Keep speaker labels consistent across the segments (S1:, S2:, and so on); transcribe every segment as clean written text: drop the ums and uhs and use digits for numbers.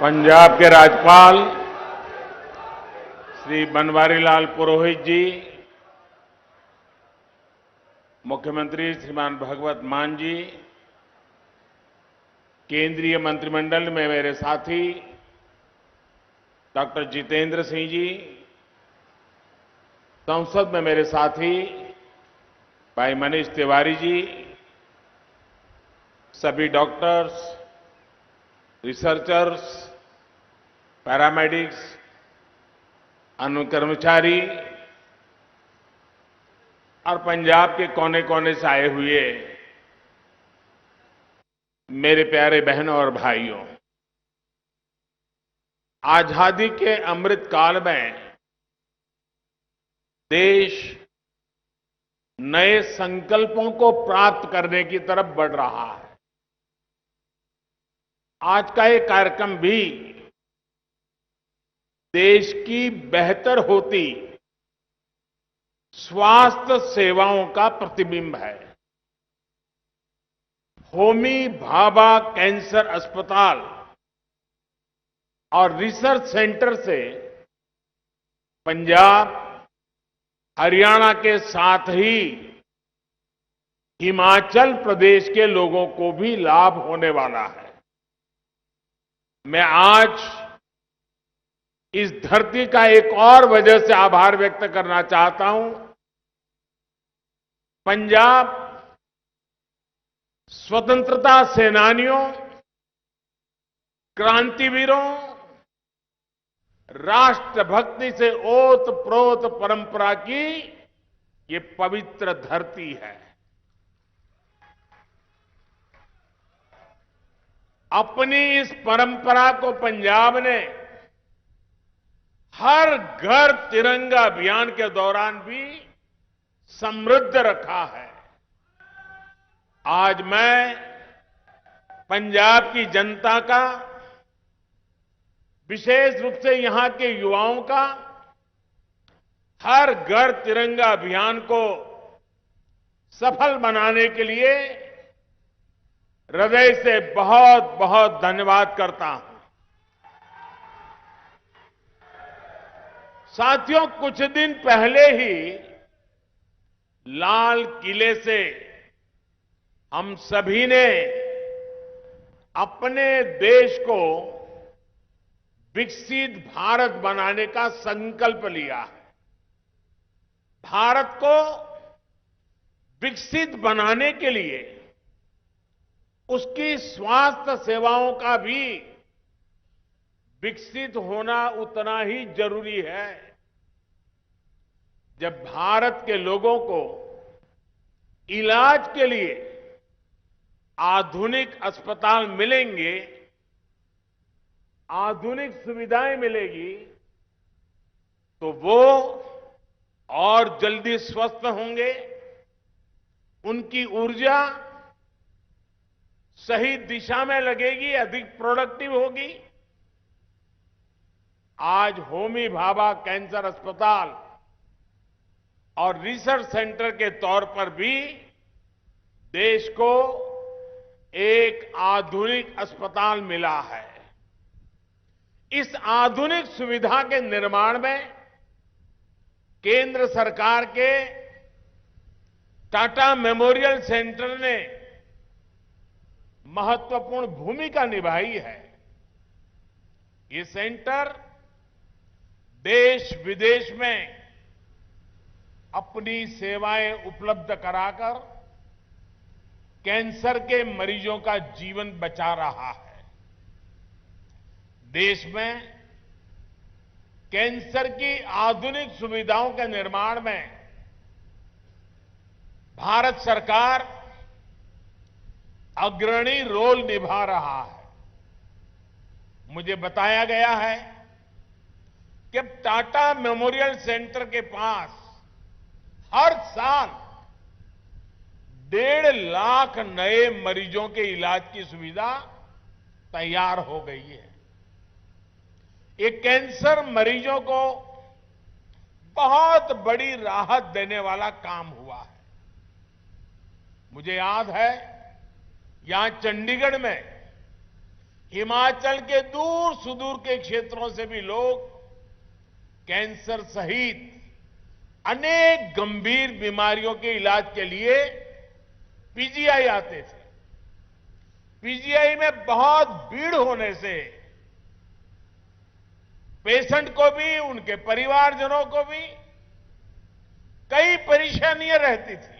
S1: पंजाब के राज्यपाल श्री बनवारी लाल पुरोहित जी, मुख्यमंत्री श्रीमान भगवत मान जी, केंद्रीय मंत्रिमंडल में मेरे साथी डॉक्टर जितेंद्र सिंह जी, संसद में मेरे साथी भाई मनीष तिवारी जी, सभी डॉक्टर्स, रिसर्चर्स, पैरामेडिक्स, अन्य कर्मचारी और पंजाब के कोने कोने से आए हुए मेरे प्यारे बहनों और भाइयों, आजादी के अमृत काल में देश नए संकल्पों को प्राप्त करने की तरफ बढ़ रहा है। आज का ये कार्यक्रम भी देश की बेहतर होती स्वास्थ्य सेवाओं का प्रतिबिंब है। होमी भाभा कैंसर अस्पताल और रिसर्च सेंटर से पंजाब, हरियाणा के साथ ही हिमाचल प्रदेश के लोगों को भी लाभ होने वाला है। मैं आज इस धरती का एक और वजह से आभार व्यक्त करना चाहता हूं। पंजाब स्वतंत्रता सेनानियों, क्रांतिवीरों, राष्ट्रभक्ति से ओत-प्रोत परंपरा की ये पवित्र धरती है। अपनी इस परंपरा को पंजाब ने हर घर तिरंगा अभियान के दौरान भी समृद्ध रखा है। आज मैं पंजाब की जनता का, विशेष रूप से यहां के युवाओं का हर घर तिरंगा अभियान को सफल बनाने के लिए हृदय से बहुत बहुत धन्यवाद करता हूं। साथियों, कुछ दिन पहले ही लाल किले से हम सभी ने अपने देश को विकसित भारत बनाने का संकल्प लिया है। भारत को विकसित बनाने के लिए उसकी स्वास्थ्य सेवाओं का भी विकसित होना उतना ही जरूरी है। जब भारत के लोगों को इलाज के लिए आधुनिक अस्पताल मिलेंगे, आधुनिक सुविधाएं मिलेगी, तो वो और जल्दी स्वस्थ होंगे, उनकी ऊर्जा सही दिशा में लगेगी, अधिक प्रोडक्टिव होगी। आज होमी भाभा कैंसर अस्पताल और रिसर्च सेंटर के तौर पर भी देश को एक आधुनिक अस्पताल मिला है। इस आधुनिक सुविधा के निर्माण में केंद्र सरकार के टाटा मेमोरियल सेंटर ने महत्वपूर्ण भूमिका निभाई है। ये सेंटर देश विदेश में अपनी सेवाएं उपलब्ध कराकर कैंसर के मरीजों का जीवन बचा रहा है। देश में कैंसर की आधुनिक सुविधाओं के निर्माण में भारत सरकार अग्रणी रोल निभा रहा है। मुझे बताया गया है कि टाटा मेमोरियल सेंटर के पास हर साल 1.5 लाख नए मरीजों के इलाज की सुविधा तैयार हो गई है। ये कैंसर मरीजों को बहुत बड़ी राहत देने वाला काम हुआ है। मुझे याद है, यहां चंडीगढ़ में हिमाचल के दूर सुदूर के क्षेत्रों से भी लोग कैंसर सहित अनेक गंभीर बीमारियों के इलाज के लिए पीजीआई आते थे। पीजीआई में बहुत भीड़ होने से पेशेंट को भी, उनके परिवारजनों को भी कई परेशानियां रहती थी।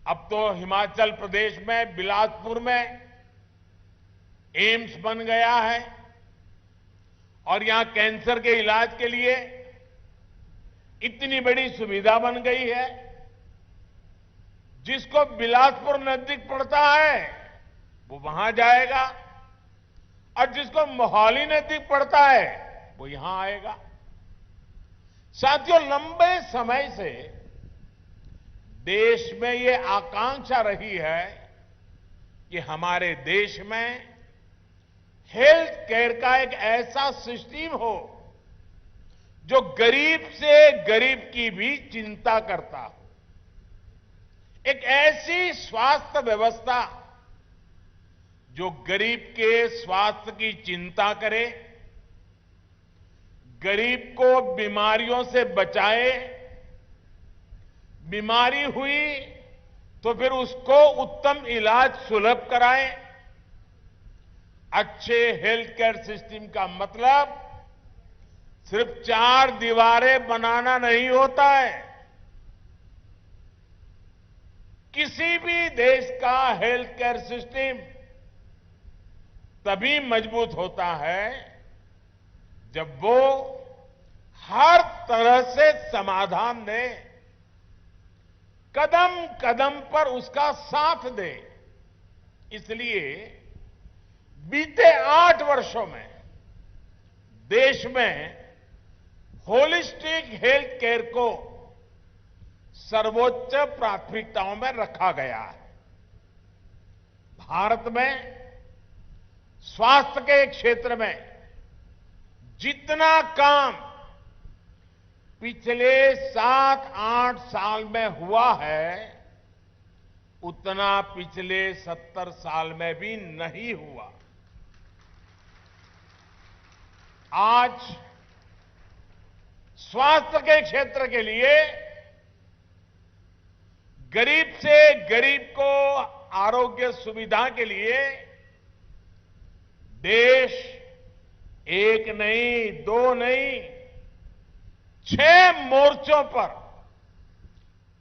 S1: अब तो हिमाचल प्रदेश में बिलासपुर में एम्स बन गया है और यहां कैंसर के इलाज के लिए इतनी बड़ी सुविधा बन गई है। जिसको बिलासपुर नजदीक पड़ता है वो वहां जाएगा और जिसको मोहाली नजदीक पड़ता है वो यहां आएगा। साथियों, लंबे समय से देश में ये आकांक्षा रही है कि हमारे देश में हेल्थ केयर का एक ऐसा सिस्टम हो जो गरीब से गरीब की भी चिंता करता हो। एक ऐसी स्वास्थ्य व्यवस्था जो गरीब के स्वास्थ्य की चिंता करे, गरीब को बीमारियों से बचाए, बीमारी हुई तो फिर उसको उत्तम इलाज सुलभ कराए। अच्छे हेल्थ केयर सिस्टम का मतलब सिर्फ 4 दीवारें बनाना नहीं होता है। किसी भी देश का हेल्थ केयर सिस्टम तभी मजबूत होता है जब वो हर तरह से समाधान दे, कदम कदम पर उसका साथ दे। इसलिए बीते 8 वर्षों में देश में होलिस्टिक हेल्थ केयर को सर्वोच्च प्राथमिकताओं में रखा गया है। भारत में स्वास्थ्य के क्षेत्र में जितना काम पिछले 7-8 साल में हुआ है उतना पिछले 70 साल में भी नहीं हुआ। आज स्वास्थ्य के क्षेत्र के लिए गरीब से गरीब को आरोग्य सुविधा के लिए देश एक नहीं, 2 नहीं, 6 मोर्चों पर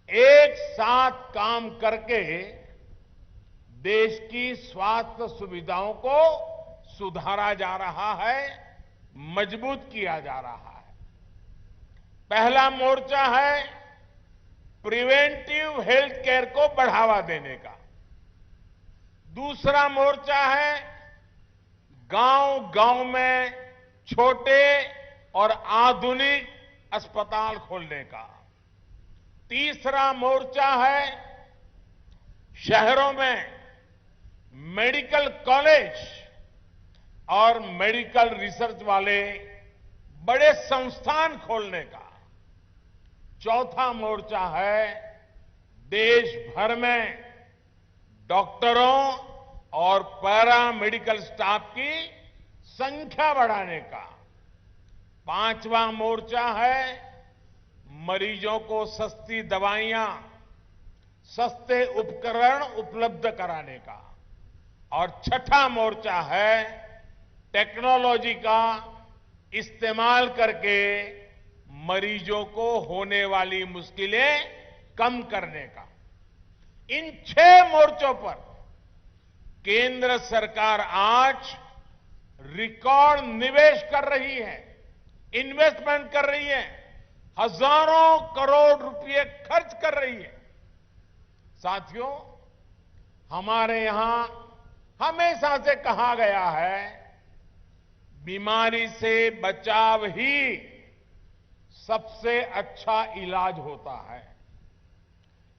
S1: एक साथ काम करके देश की स्वास्थ्य सुविधाओं को सुधारा जा रहा है, मजबूत किया जा रहा है। पहला मोर्चा है प्रिवेंटिव हेल्थ केयर को बढ़ावा देने का। दूसरा मोर्चा है गांव-गांव में छोटे और आधुनिक अस्पताल खोलने का। तीसरा मोर्चा है शहरों में मेडिकल कॉलेज और मेडिकल रिसर्च वाले बड़े संस्थान खोलने का। चौथा मोर्चा है देश भर में डॉक्टरों और पैरा मेडिकल स्टाफ की संख्या बढ़ाने का। पांचवा मोर्चा है मरीजों को सस्ती दवाइयां, सस्ते उपकरण उपलब्ध कराने का। और छठा मोर्चा है टेक्नोलॉजी का इस्तेमाल करके मरीजों को होने वाली मुश्किलें कम करने का। इन 6 मोर्चों पर केंद्र सरकार आज रिकॉर्ड निवेश कर रही है, इन्वेस्टमेंट कर रही है, हजारों करोड़ रुपए खर्च कर रही है। साथियों, हमारे यहां हमेशा से कहा गया है बीमारी से बचाव ही सबसे अच्छा इलाज होता है।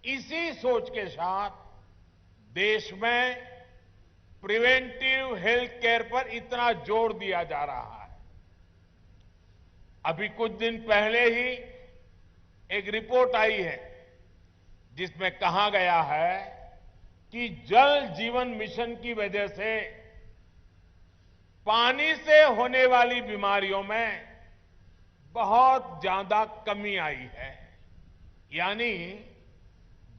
S1: इसी सोच के साथ देश में प्रिवेंटिव हेल्थ केयर पर इतना जोर दिया जा रहा है। अभी कुछ दिन पहले ही एक रिपोर्ट आई है जिसमें कहा गया है कि जल जीवन मिशन की वजह से पानी से होने वाली बीमारियों में बहुत ज्यादा कमी आई है। यानी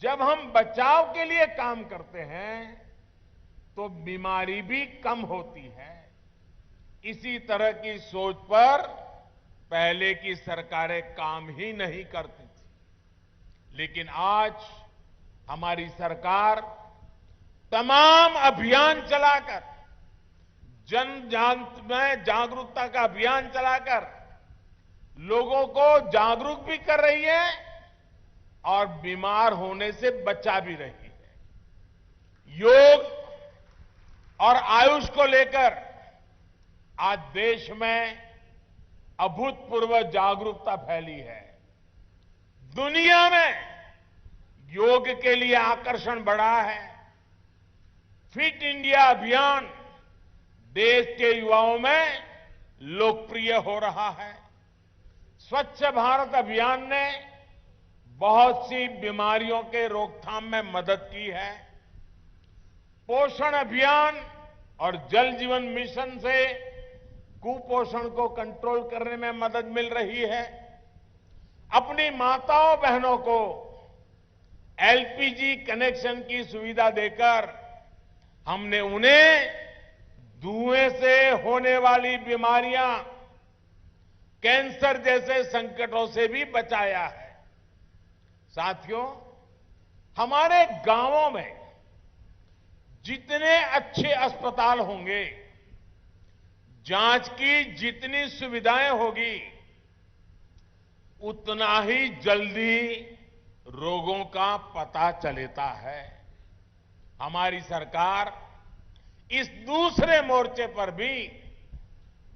S1: जब हम बचाव के लिए काम करते हैं तो बीमारी भी कम होती है। इसी तरह की सोच पर पहले की सरकारें काम ही नहीं करती थी, लेकिन आज हमारी सरकार तमाम अभियान चलाकर, जन में जागरूकता का अभियान चलाकर लोगों को जागरूक भी कर रही है और बीमार होने से बचा भी रही है। योग और आयुष को लेकर आज देश में अभूतपूर्व जागरूकता फैली है। दुनिया में योग के लिए आकर्षण बढ़ा है। फिट इंडिया अभियान देश के युवाओं में लोकप्रिय हो रहा है। स्वच्छ भारत अभियान ने बहुत सी बीमारियों के रोकथाम में मदद की है। पोषण अभियान और जल जीवन मिशन से कुपोषण को कंट्रोल करने में मदद मिल रही है। अपनी माताओं बहनों को एलपीजी कनेक्शन की सुविधा देकर हमने उन्हें धुएं से होने वाली बीमारियां, कैंसर जैसे संकटों से भी बचाया है। साथियों, हमारे गांवों में जितने अच्छे अस्पताल होंगे, जांच की जितनी सुविधाएं होगी, उतना ही जल्दी रोगों का पता चलता है। हमारी सरकार इस दूसरे मोर्चे पर भी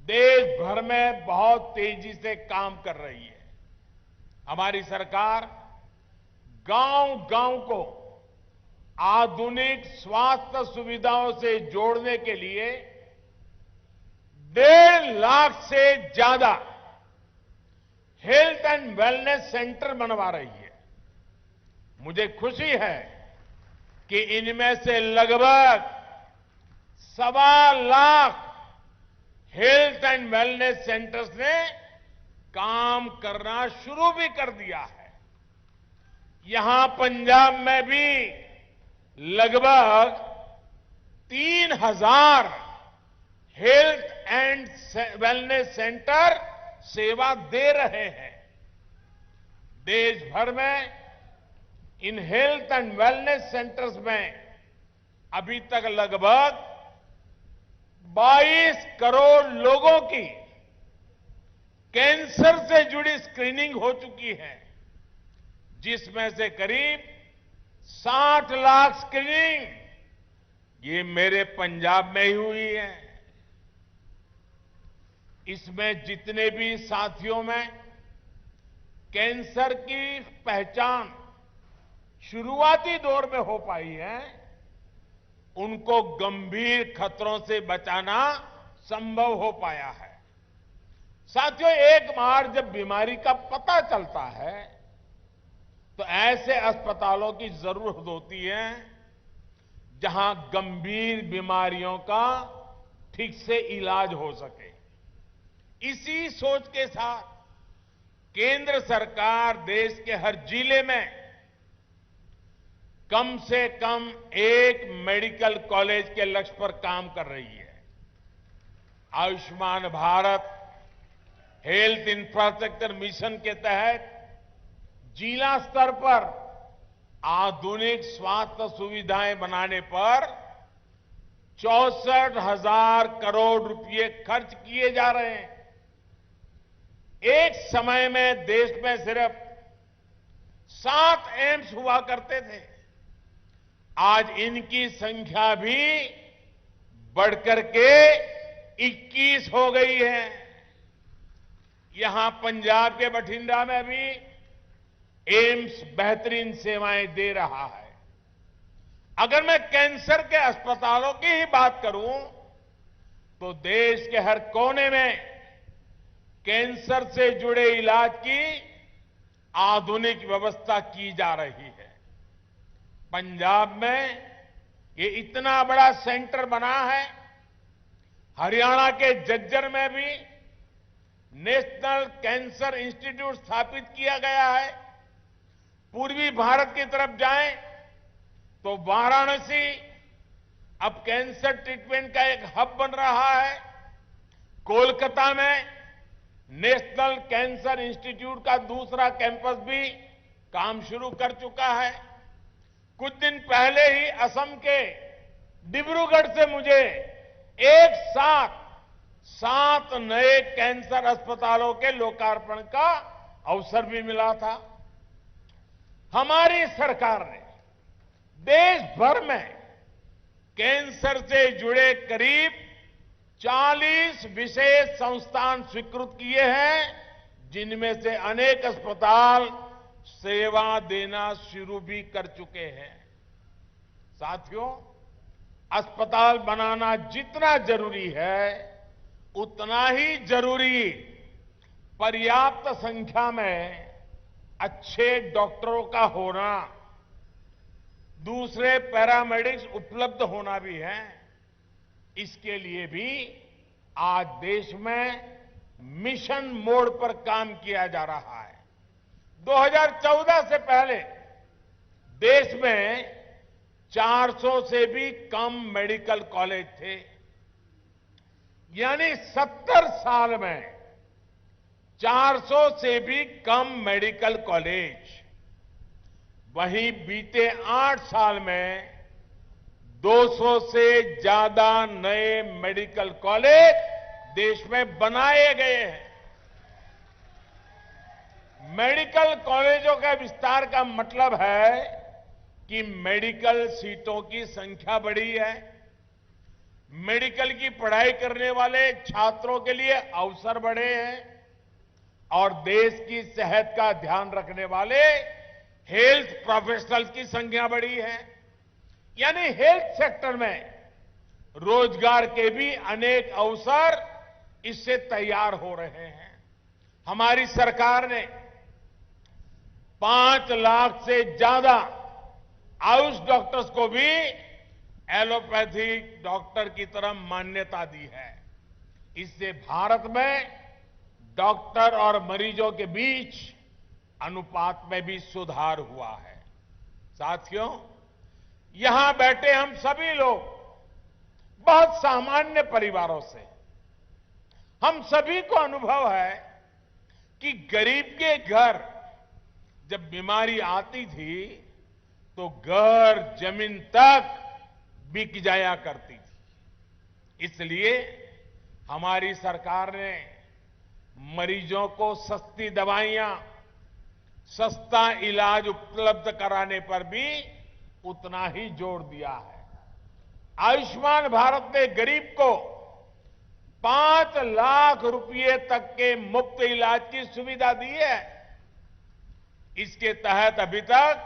S1: देश भर में बहुत तेजी से काम कर रही है। हमारी सरकार गांव-गांव को आधुनिक स्वास्थ्य सुविधाओं से जोड़ने के लिए 1.5 लाख से ज्यादा हेल्थ एंड वेलनेस सेंटर बनवा रही है। मुझे खुशी है कि इनमें से लगभग 1.25 lakh health and wellness centres ने काम करना शुरू भी कर दिया है। यहां पंजाब में भी लगभग 3,000 हेल्थ एंड वेलनेस सेंटर सेवा दे रहे हैं। देश भर में in health and wellness centres में अभी तक लगभग 22 करोड़ लोगों की कैंसर से जुड़ी स्क्रीनिंग हो चुकी है, जिसमें से करीब 60 लाख स्क्रीनिंग ये मेरे पंजाब में ही हुई है। इसमें जितने भी साथियों में कैंसर की पहचान शुरुआती दौर में हो पाई है, उनको गंभीर खतरों से बचाना संभव हो पाया है। साथियों, एक बार जब बीमारी का पता चलता है तो ऐसे अस्पतालों की जरूरत होती है जहां गंभीर बीमारियों का ठीक से इलाज हो सके। इसी सोच के साथ केंद्र सरकार देश के हर जिले में कम से कम एक मेडिकल कॉलेज के लक्ष्य पर काम कर रही है। Ayushman Bharat health infrastructure mission के तहत जिला स्तर पर आधुनिक स्वास्थ्य सुविधाएं बनाने पर 64,000 करोड़ रुपए खर्च किए जा रहे हैं। एक समय में देश में सिर्फ 7 एम्स हुआ करते थे। आज इनकी संख्या भी बढ़कर के 21 हो गई है। यहां पंजाब के बठिंडा में भी एम्स बेहतरीन सेवाएं दे रहा है। अगर मैं कैंसर के अस्पतालों की ही बात करूं तो देश के हर कोने में कैंसर से जुड़े इलाज की आधुनिक व्यवस्था की जा रही है। पंजाब में ये इतना बड़ा सेंटर बना है, हरियाणा के झज्जर में भी नेशनल कैंसर इंस्टीट्यूट स्थापित किया गया है। पूर्वी भारत की तरफ जाएं तो वाराणसी अब कैंसर ट्रीटमेंट का एक हब बन रहा है। कोलकाता में नेशनल कैंसर इंस्टीट्यूट का दूसरा कैंपस भी काम शुरू कर चुका है। कुछ दिन पहले ही असम के डिब्रूगढ़ से मुझे एक साथ 7 नए कैंसर अस्पतालों के लोकार्पण का अवसर भी मिला था। हमारी सरकार ने देश भर में कैंसर से जुड़े करीब 40 विशेष संस्थान स्वीकृत किए हैं, जिनमें से अनेक अस्पताल सेवा देना शुरू भी कर चुके हैं। साथियों, अस्पताल बनाना जितना जरूरी है, उतना ही जरूरी पर्याप्त संख्या में अच्छे डॉक्टरों का होना, दूसरे पैरामेडिक्स उपलब्ध होना भी है। इसके लिए भी आज देश में मिशन मोड पर काम किया जा रहा है। 2014 से पहले देश में 400 से भी कम मेडिकल कॉलेज थे, यानी 70 साल में 400 से भी कम मेडिकल कॉलेज। वहीं बीते 8 साल में 200 से ज्यादा नए मेडिकल कॉलेज देश में बनाए गए हैं। मेडिकल कॉलेजों का विस्तार का मतलब है कि मेडिकल सीटों की संख्या बढ़ी है, मेडिकल की पढ़ाई करने वाले छात्रों के लिए अवसर बढ़े हैं और देश की सेहत का ध्यान रखने वाले हेल्थ प्रोफेशनल्स की संख्या बढ़ी है। यानी हेल्थ सेक्टर में रोजगार के भी अनेक अवसर इससे तैयार हो रहे हैं। हमारी सरकार ने 5 लाख से ज्यादा आयुष डॉक्टर्स को भी एलोपैथिक डॉक्टर की तरह मान्यता दी है। इससे भारत में डॉक्टर और मरीजों के बीच अनुपात में भी सुधार हुआ है। साथियों, यहां बैठे हम सभी लोग बहुत सामान्य परिवारों से, हम सभी को अनुभव है कि गरीब के घर जब बीमारी आती थी तो घर जमीन तक बिक जाया करती थी। इसलिए हमारी सरकार ने मरीजों को सस्ती दवाइयां, सस्ता इलाज उपलब्ध कराने पर भी उतना ही जोर दिया है। आयुष्मान भारत ने गरीब को 5 लाख रुपए तक के मुफ्त इलाज की सुविधा दी है। इसके तहत अभी तक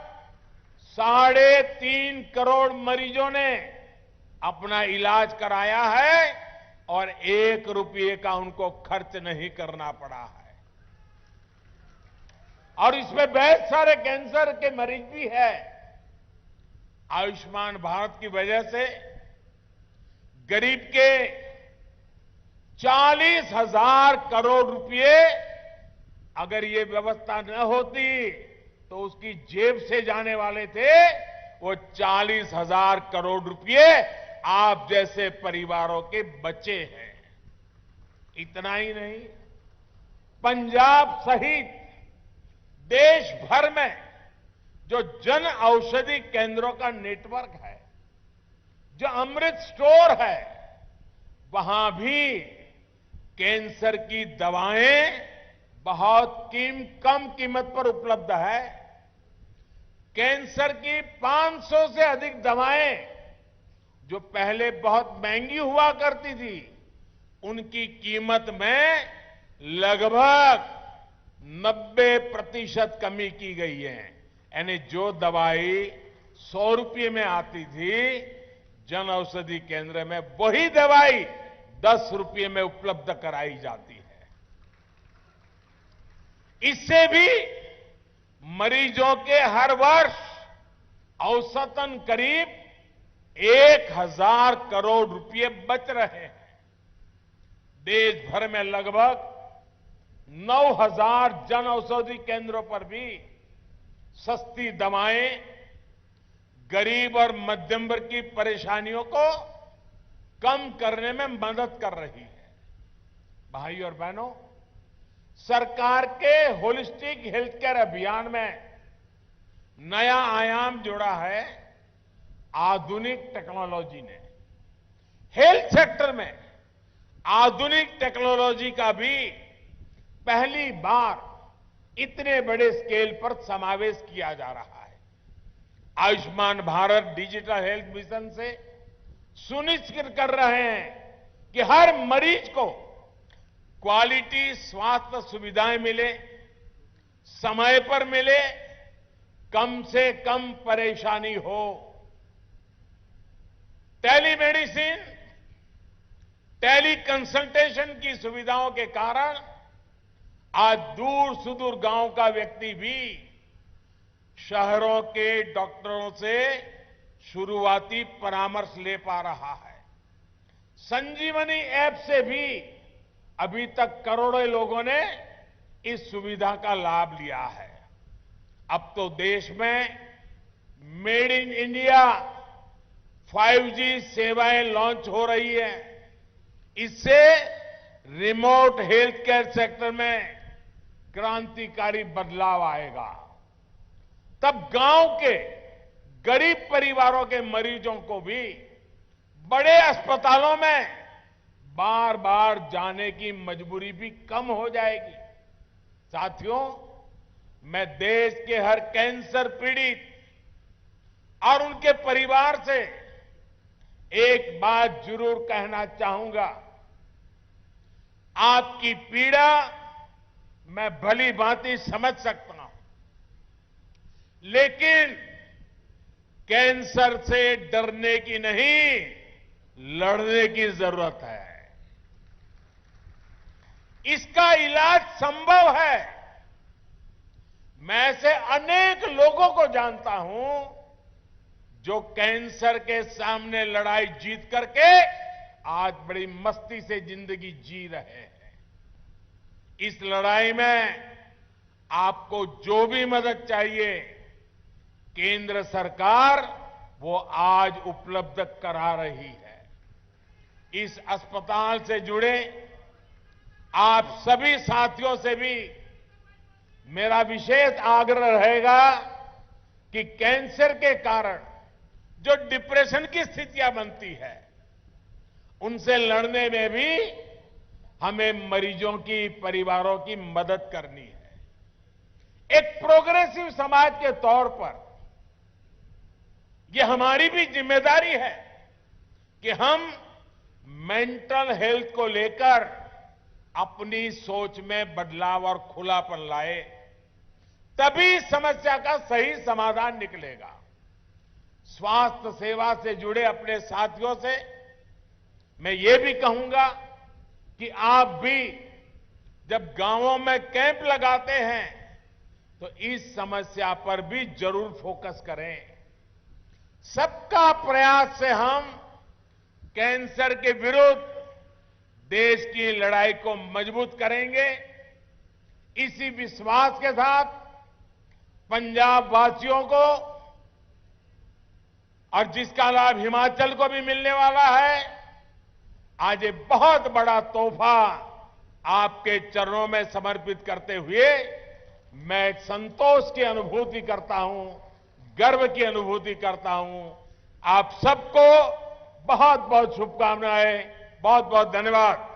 S1: 3.5 करोड़ मरीजों ने अपना इलाज कराया है और 1 रुपये का उनको खर्च नहीं करना पड़ा है। और इसमें बहुत सारे कैंसर के मरीज भी है। आयुष्मान भारत की वजह से गरीब के 40,000 करोड़ रुपए, अगर ये व्यवस्था न होती तो उसकी जेब से जाने वाले थे, वो 40,000 करोड़ रुपए आप जैसे परिवारों के बचे हैं। इतना ही नहीं, पंजाब सहित देश भर में जो जन औषधि केंद्रों का नेटवर्क है, जो अमृत स्टोर है, वहां भी कैंसर की दवाएं बहुत कम कीमत पर उपलब्ध है। कैंसर की 500 से अधिक दवाएं जो पहले बहुत महंगी हुआ करती थी, उनकी कीमत में लगभग 90% कमी की गई है। यानी जो दवाई 100 रुपये में आती थी, जन औषधि केंद्र में वही दवाई 10 रुपये में उपलब्ध कराई जाती है। इससे भी मरीजों के हर वर्ष औसतन करीब 1,000 करोड़ रुपए बच रहे हैं। देश भर में लगभग 9,000 जन औषधि केंद्रों पर भी सस्ती दवाएं गरीब और मध्यम वर्ग की परेशानियों को कम करने में मदद कर रही है। भाई और बहनों, सरकार के होलिस्टिक हेल्थ केयर अभियान में नया आयाम जोड़ा है आधुनिक टेक्नोलॉजी ने। हेल्थ सेक्टर में आधुनिक टेक्नोलॉजी का भी पहली बार इतने बड़े स्केल पर समावेश किया जा रहा है। Ayushman Bharat digital health mission से सुनिश्चित कर रहे हैं कि हर मरीज को क्वालिटी स्वास्थ्य सुविधाएं मिले, समय पर मिले, कम से कम परेशानी हो। टेलीमेडिसिन, टेली कंसल्टेशन की सुविधाओं के कारण आज दूर सुदूर गांव का व्यक्ति भी शहरों के डॉक्टरों से शुरुआती परामर्श ले पा रहा है। संजीवनी ऐप से भी अभी तक करोड़ों लोगों ने इस सुविधा का लाभ लिया है। अब तो देश में मेड इन इंडिया 5G सेवाएं लॉन्च हो रही है। इससे रिमोट हेल्थ केयर सेक्टर में क्रांतिकारी बदलाव आएगा। तब गांव के गरीब परिवारों के मरीजों को भी बड़े अस्पतालों में बार बार जाने की मजबूरी भी कम हो जाएगी। साथियों, मैं देश के हर कैंसर पीड़ित और उनके परिवार से एक बात जरूर कहना चाहूंगा। आपकी पीड़ा मैं भली भांति समझ सकता हूं, लेकिन कैंसर से डरने की नहीं, लड़ने की जरूरत है। इसका इलाज संभव है। मैं ऐसे अनेक लोगों को जानता हूं जो कैंसर के सामने लड़ाई जीत करके आज बड़ी मस्ती से जिंदगी जी रहे हैं। इस लड़ाई में आपको जो भी मदद चाहिए, केंद्र सरकार वो आज उपलब्ध करा रही है। इस अस्पताल से जुड़े आप सभी साथियों से भी मेरा विशेष आग्रह रहेगा कि कैंसर के कारण जो डिप्रेशन की स्थितियां बनती है, उनसे लड़ने में भी हमें मरीजों की, परिवारों की मदद करनी है। एक प्रोग्रेसिव समाज के तौर पर यह हमारी भी जिम्मेदारी है कि हम मेंटल हेल्थ को लेकर अपनी सोच में बदलाव और खुलापन लाए, तभी समस्या का सही समाधान निकलेगा। स्वास्थ्य सेवा से जुड़े अपने साथियों से मैं ये भी कहूंगा कि आप भी जब गांवों में कैंप लगाते हैं तो इस समस्या पर भी जरूर फोकस करें। सबका प्रयास से हम कैंसर के विरुद्ध देश की लड़ाई को मजबूत करेंगे। इसी विश्वास के साथ पंजाब वासियों को, और जिसका लाभ हिमाचल को भी मिलने वाला है, आज एक बहुत बड़ा तोहफा आपके चरणों में समर्पित करते हुए मैं एक संतोष की अनुभूति करता हूं, गर्व की अनुभूति करता हूं। आप सबको बहुत बहुत शुभकामनाएं, बहुत बहुत धन्यवाद।